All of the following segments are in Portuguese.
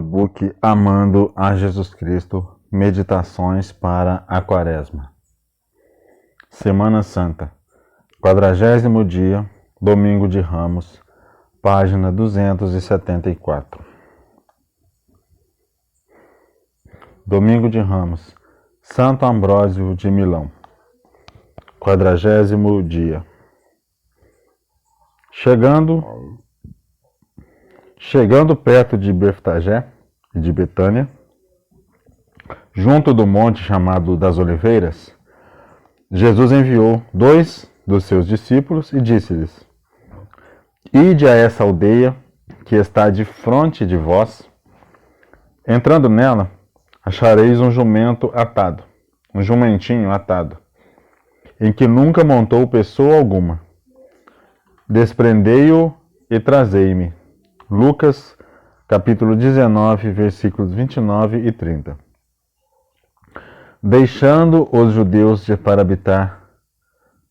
audiobook Amando a Jesus Cristo, Meditações para a Quaresma. Semana Santa, 40º dia, Domingo de Ramos, página 274. Domingo de Ramos, Santo Ambrósio de Milão, 40º dia. Chegando perto de Betfagé e de Betânia, junto do monte chamado das Oliveiras, Jesus enviou 2 dos seus discípulos e disse-lhes: Ide a essa aldeia que está de fronte de vós. Entrando nela, achareis um jumento atado, um jumentinho atado, em que nunca montou pessoa alguma. Desprendei-o e trazei-me. Lucas, capítulo 19, versículos 29 e 30. Deixando os judeus para habitar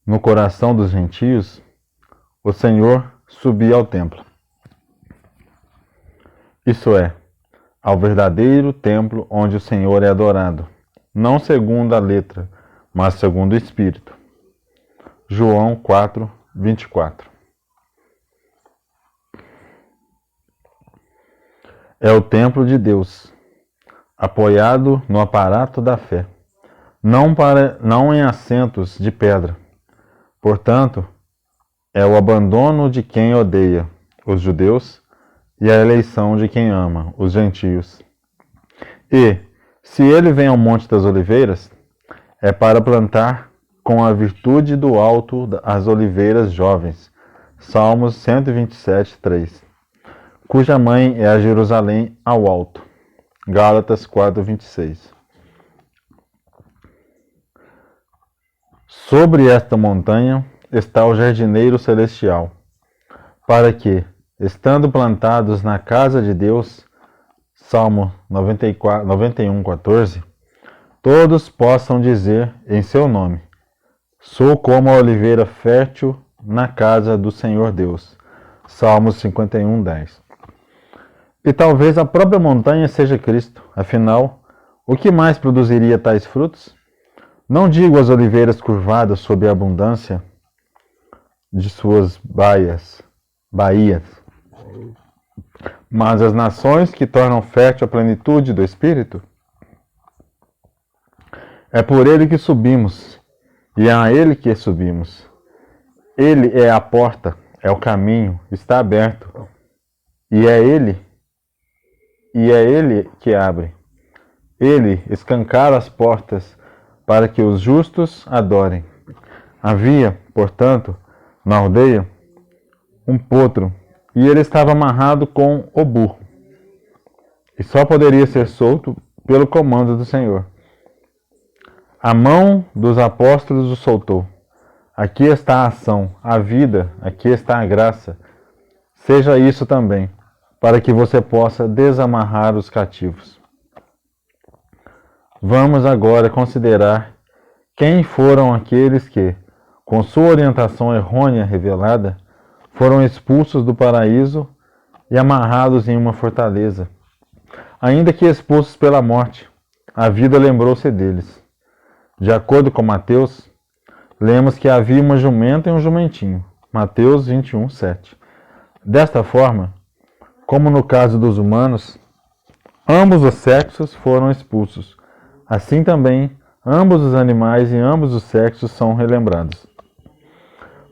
no coração dos gentios, o Senhor subia ao templo. Isso é, ao verdadeiro templo onde o Senhor é adorado, não segundo a letra, mas segundo o Espírito. João 4, 24. É o templo de Deus, apoiado no aparato da fé, não em assentos de pedra. Portanto, é o abandono de quem odeia, os judeus, e a eleição de quem ama, os gentios. E, se ele vem ao Monte das Oliveiras, é para plantar com a virtude do alto as oliveiras jovens. Salmos 127, 3. Cuja mãe é a Jerusalém ao alto. Gálatas 4, 26. Sobre esta montanha está o jardineiro celestial, para que, estando plantados na casa de Deus, Salmo 91, 14, todos possam dizer em seu nome: Sou como a oliveira fértil na casa do Senhor Deus. Salmos 51, 10. E talvez a própria montanha seja Cristo. Afinal, o que mais produziria tais frutos? Não digo as oliveiras curvadas sob a abundância de suas baías, mas as nações que tornam fértil a plenitude do Espírito. É por ele que subimos, e é a ele que subimos. Ele é a porta, é o caminho, está aberto, e é ele que abre. Ele escancara as portas para que os justos adorem. Havia, portanto, na aldeia, um potro, e ele estava amarrado com o burro, e só poderia ser solto pelo comando do Senhor. A mão dos apóstolos o soltou. Aqui está a ação, a vida, aqui está a graça. Seja isso também, para que você possa desamarrar os cativos. Vamos agora considerar quem foram aqueles que, com sua orientação errônea revelada, foram expulsos do paraíso e amarrados em uma fortaleza. Ainda que expulsos pela morte, a vida lembrou-se deles. De acordo com Mateus, lemos que havia uma jumenta e um jumentinho. Mateus 21, 7. Desta forma, como no caso dos humanos, ambos os sexos foram expulsos. Assim também, ambos os animais e ambos os sexos são relembrados.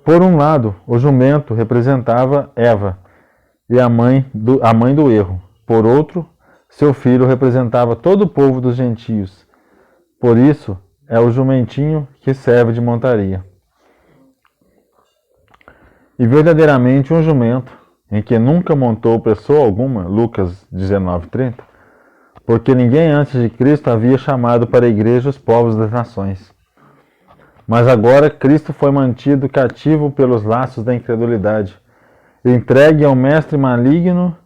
Por um lado, o jumento representava Eva e a mãe do erro. Por outro, seu filho representava todo o povo dos gentios. Por isso, é o jumentinho que serve de montaria. E verdadeiramente um jumento, em que nunca montou pessoa alguma, Lucas 19, 30, porque ninguém antes de Cristo havia chamado para a igreja os povos das nações. Mas agora Cristo foi mantido cativo pelos laços da incredulidade, entregue ao mestre maligno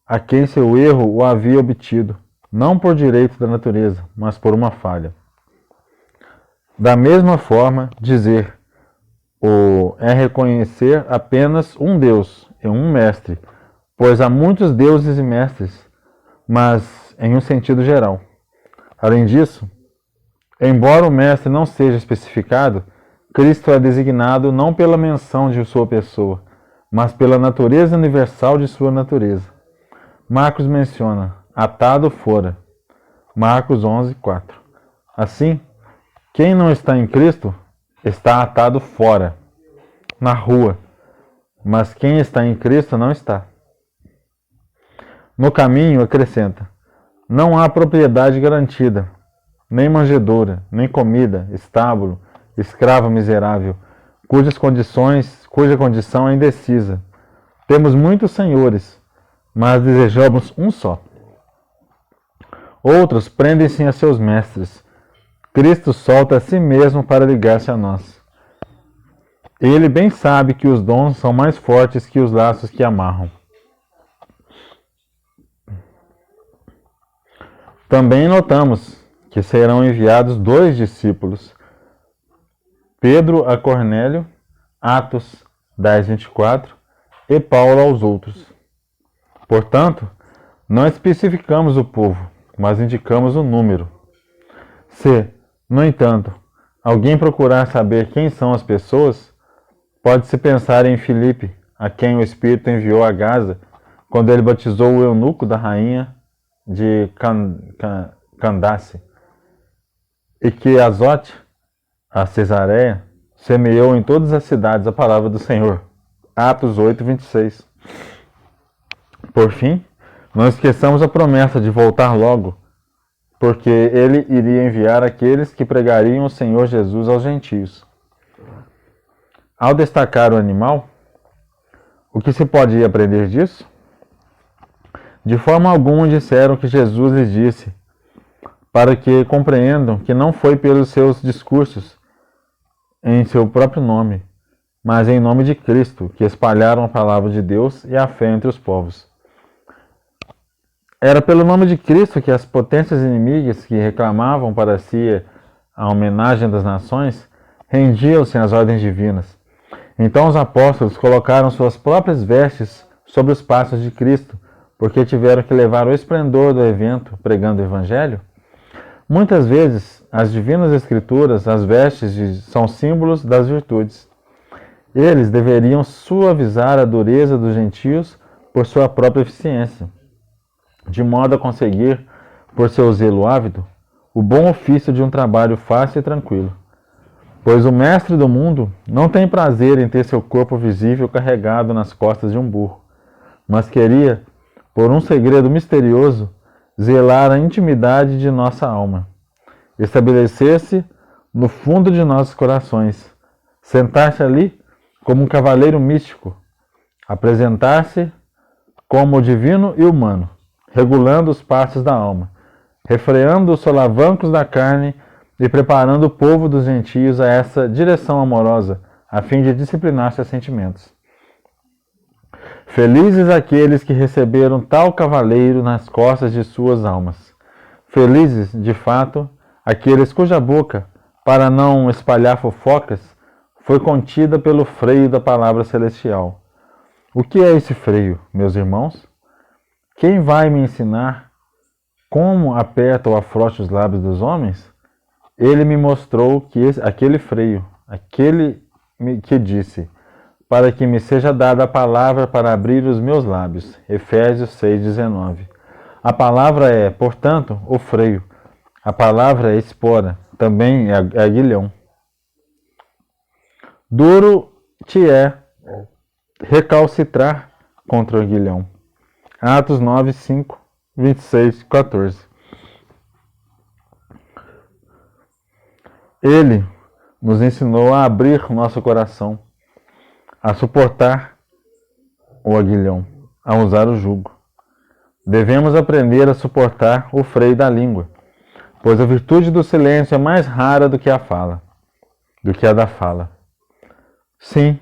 a quem seu erro o havia obtido, não por direito da natureza, mas por uma falha. Da mesma forma, dizer é reconhecer apenas um Deus e um mestre, pois há muitos deuses e mestres, mas em um sentido geral. Além disso, embora o Mestre não seja especificado, Cristo é designado não pela menção de sua pessoa, mas pela natureza universal de sua natureza. Marcos menciona, atado fora. Marcos 11, 4. Assim, quem não está em Cristo está atado fora, na rua, mas quem está em Cristo não está. No caminho, acrescenta, não há propriedade garantida, nem manjedoura, nem comida, estábulo, escravo miserável, cuja condição é indecisa. Temos muitos senhores, mas desejamos um só. Outros prendem-se a seus mestres. Cristo solta a si mesmo para ligar-se a nós. Ele bem sabe que os dons são mais fortes que os laços que amarram. Também notamos que serão enviados 2 discípulos, Pedro a Cornélio, Atos 10, 24, e Paulo aos outros. Portanto, não especificamos o povo, mas indicamos o número. Se, no entanto, alguém procurar saber quem são as pessoas, pode-se pensar em Filipe, a quem o Espírito enviou a Gaza, quando ele batizou o eunuco da rainha de Candace, e que Azote, a Cesareia, semeou em todas as cidades a palavra do Senhor. Atos 8, 26. Por fim, não esqueçamos a promessa de voltar logo, porque ele iria enviar aqueles que pregariam o Senhor Jesus aos gentios. Ao destacar o animal, o que se pode aprender disso? De forma alguma disseram que Jesus lhes disse, para que compreendam que não foi pelos seus discursos em seu próprio nome, mas em nome de Cristo, que espalharam a palavra de Deus e a fé entre os povos. Era pelo nome de Cristo que as potências inimigas que reclamavam para si a homenagem das nações rendiam-se às ordens divinas. Então os apóstolos colocaram suas próprias vestes sobre os passos de Cristo, porque tiveram que levar o esplendor do evento pregando o Evangelho. Muitas vezes, as divinas escrituras, as vestes são símbolos das virtudes. Eles deveriam suavizar a dureza dos gentios por sua própria eficiência, de modo a conseguir, por seu zelo ávido, o bom ofício de um trabalho fácil e tranquilo. Pois o mestre do mundo não tem prazer em ter seu corpo visível carregado nas costas de um burro, mas queria, por um segredo misterioso, zelar a intimidade de nossa alma, estabelecer-se no fundo de nossos corações, sentar-se ali como um cavaleiro místico, apresentar-se como o divino e humano, regulando os passos da alma, refreando os solavancos da carne e preparando o povo dos gentios a essa direção amorosa, a fim de disciplinar seus sentimentos. Felizes aqueles que receberam tal cavaleiro nas costas de suas almas. Felizes, de fato, aqueles cuja boca, para não espalhar fofocas, foi contida pelo freio da palavra celestial. O que é esse freio, meus irmãos? Quem vai me ensinar como aperta ou afrouxa os lábios dos homens? Ele me mostrou aquele freio, aquele que disse, para que me seja dada a palavra para abrir os meus lábios. Efésios 6,19. A palavra é, portanto, o freio. A palavra é espora, também é aguilhão. Duro te é recalcitrar contra o aguilhão. Atos 9, 5, 26, 14. Ele nos ensinou a abrir nosso coração, a suportar o aguilhão, a usar o jugo. Devemos aprender a suportar o freio da língua, pois a virtude do silêncio é mais rara do que a da fala. Sim,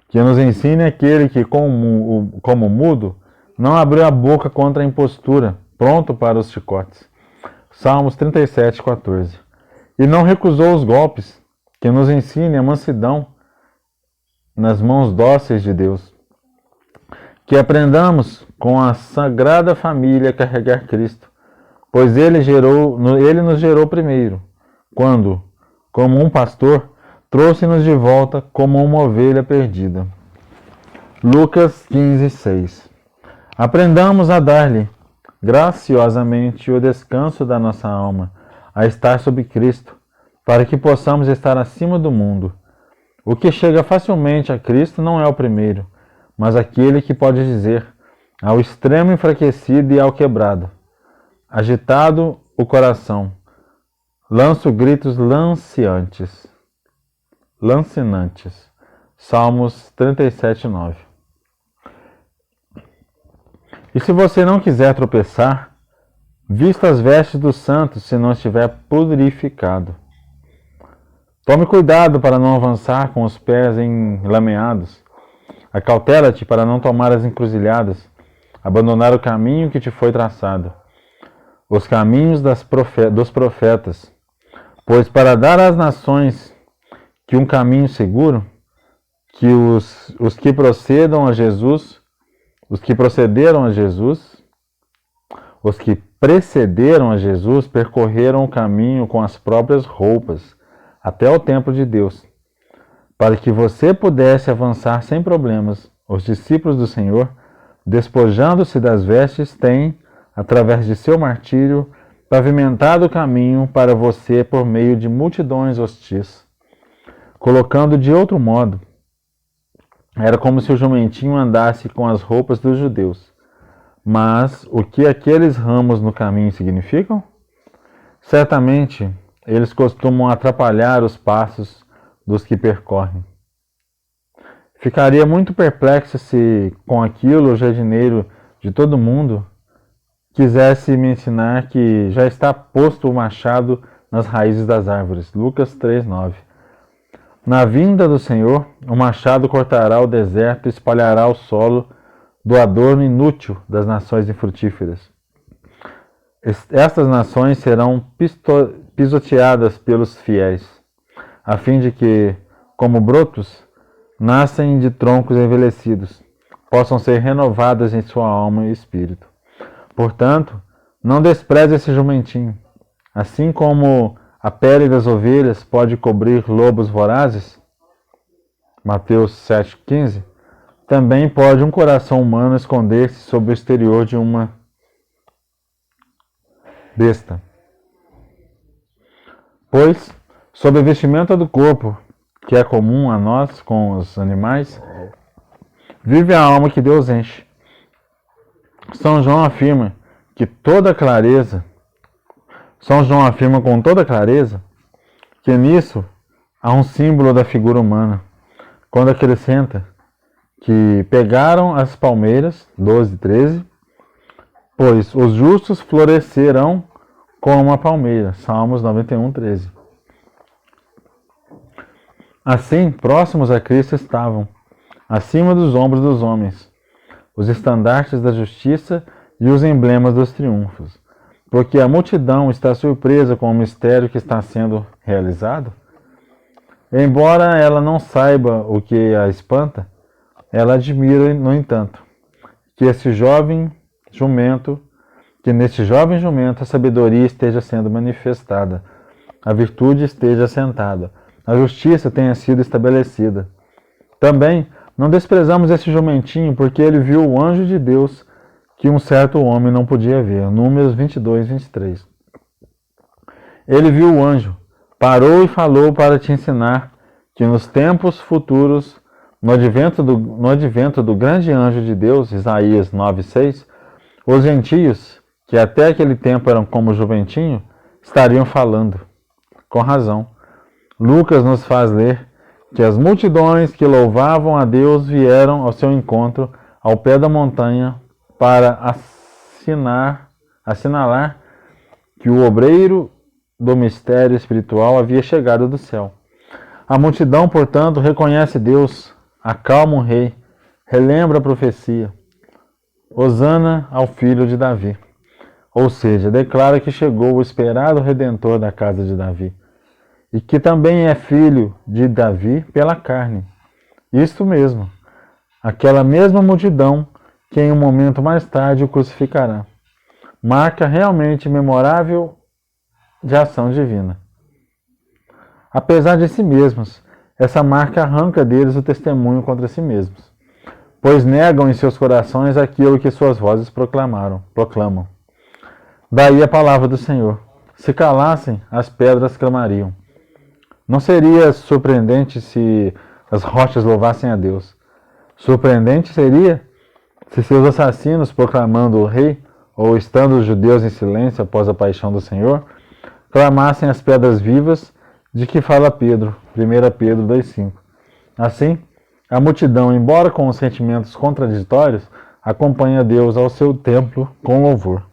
que nos ensine aquele que, como mudo, não abriu a boca contra a impostura, pronto para os chicotes. Salmos 37, 14. E não recusou os golpes, que nos ensine a mansidão nas mãos dóceis de Deus. Que aprendamos com a Sagrada Família a carregar Cristo, pois ele nos gerou primeiro, quando, como um pastor, trouxe-nos de volta como uma ovelha perdida. Lucas 15:6. Aprendamos a dar-lhe graciosamente o descanso da nossa alma, a estar sob Cristo, para que possamos estar acima do mundo. O que chega facilmente a Cristo não é o primeiro, mas aquele que pode dizer ao extremo enfraquecido e ao quebrado: agitado o coração, lanço gritos lancinantes. Salmos 37:9. E se você não quiser tropeçar, vista as vestes dos santos se não estiver purificado. Tome cuidado para não avançar com os pés enlameados. Acautela-te para não tomar as encruzilhadas, abandonar o caminho que te foi traçado, os caminhos dos profetas. Pois para dar às nações que um caminho seguro, que os que procederam a Jesus, os que precederam a Jesus percorreram o caminho com as próprias roupas, até o templo de Deus. Para que você pudesse avançar sem problemas, os discípulos do Senhor, despojando-se das vestes, têm, através de seu martírio, pavimentado o caminho para você por meio de multidões hostis. Colocando de outro modo, era como se o jumentinho andasse com as roupas dos judeus. Mas o que aqueles ramos no caminho significam? Certamente, eles costumam atrapalhar os passos dos que percorrem. Ficaria muito perplexo se, com aquilo, o jardineiro de todo mundo quisesse me ensinar que já está posto o machado nas raízes das árvores. Lucas 3:9. Na vinda do Senhor, o machado cortará o deserto e espalhará o solo do adorno inútil das nações infrutíferas. Estas nações serão pisoteadas pelos fiéis, a fim de que, como brotos, nascem de troncos envelhecidos, possam ser renovadas em sua alma e espírito. Portanto, não despreze esse jumentinho. Assim como a pele das ovelhas pode cobrir lobos vorazes, Mateus 7,15, também pode um coração humano esconder-se sob o exterior de uma besta. Pois, sob a vestimenta do corpo, que é comum a nós com os animais, vive a alma que Deus enche. São João afirma com toda clareza que nisso há um símbolo da figura humana, quando acrescenta que pegaram as palmeiras, 12:13, pois os justos florescerão como a palmeira, Salmos 91:13. Assim, próximos a Cristo estavam, acima dos ombros dos homens, os estandartes da justiça e os emblemas dos triunfos, porque a multidão está surpresa com o mistério que está sendo realizado. Embora ela não saiba o que a espanta, ela admira, no entanto, que neste jovem jumento a sabedoria esteja sendo manifestada, a virtude esteja assentada, a justiça tenha sido estabelecida. Também não desprezamos esse jumentinho, porque ele viu o anjo de Deus que um certo homem não podia ver. Números 22:23. Ele viu o anjo, parou e falou para te ensinar que nos tempos futuros, no advento do grande anjo de Deus, Isaías 9:6, os gentios, que até aquele tempo eram como o jumentinho, estariam falando. Com razão. Lucas nos faz ler que as multidões que louvavam a Deus vieram ao seu encontro ao pé da montanha para assinalar que o obreiro do mistério espiritual havia chegado do céu. A multidão, portanto, reconhece Deus, acalma o rei, relembra a profecia. Hosana ao filho de Davi. Ou seja, declara que chegou o esperado Redentor da casa de Davi, e que também é filho de Davi pela carne. Isto mesmo, aquela mesma multidão que em um momento mais tarde o crucificará. Marca realmente memorável de ação divina. Apesar de si mesmos, essa marca arranca deles o testemunho contra si mesmos, pois negam em seus corações aquilo que suas vozes proclamam. Daí a palavra do Senhor: se calassem, as pedras clamariam. Não seria surpreendente se as rochas louvassem a Deus. Surpreendente seria se seus assassinos, proclamando o rei, ou estando os judeus em silêncio após a paixão do Senhor, clamassem as pedras vivas de que fala Pedro, 1 Pedro 2,5. Assim, a multidão, embora com os sentimentos contraditórios, acompanha Deus ao seu templo com louvor.